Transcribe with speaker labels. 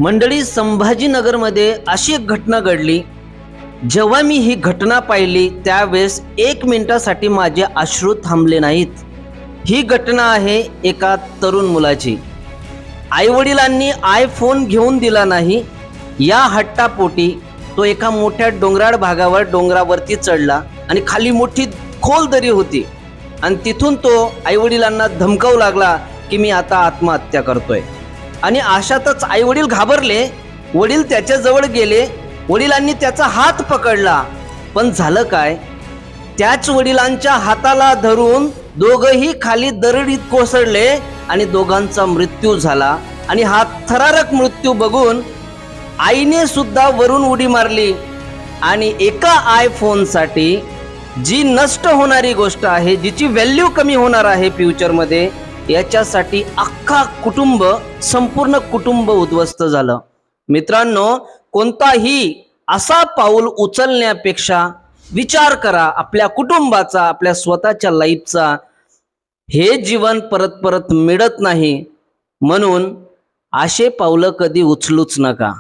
Speaker 1: मंडळी, संभाजीनगरमध्ये अशी एक घटना घडली. जेव्हा मी ही घटना पाहिली त्यावेळेस 1 मिनिटासाठी माझे अश्रू थांबले नाहीत. ही घटना आहे एका तरुण मुलाची. आईवडिलांनी आयफोन घेऊन दिला नाही या हट्टापोटी तो एका मोठ्या डोंगराळ भागावर डोंगरावरती चढला आणि खाली मोठी खोल दरी होती आणि तिथून तो आईवडिलांना धमकावू लागला की मी आता आत्महत्या करतोय. आणि अशातच आईवडील घाबरले. वडील त्याच्याजवळ गेले. वडिलांनी त्याचा हात पकडला. पण झालं काय, त्याच वडिलांच्या हाताला धरून दोघंही खाली दरडीत कोसळले आणि दोघांचा मृत्यू झाला. आणि हा थरारक मृत्यू बघून आईने सुद्धा वरून उडी मारली. आणि एका आयफोनसाठी जी नष्ट होणारी गोष्ट आहे, जिची व्हॅल्यू कमी होणार आहे फ्युचरमध्ये, याच्यासाठी अख्खा कुटुंब, संपूर्ण कुटुंब उद्ध्वस्त झालं. मित्रांनो, कोणताही असा पाऊल उचलण्यापेक्षा विचार करा आपल्या कुटुंबाचा, आपल्या स्वतःच्या लाईफचा. हे जीवन परत परत मिळत नाही, म्हणून असे पावलं कधी उचलूच नका.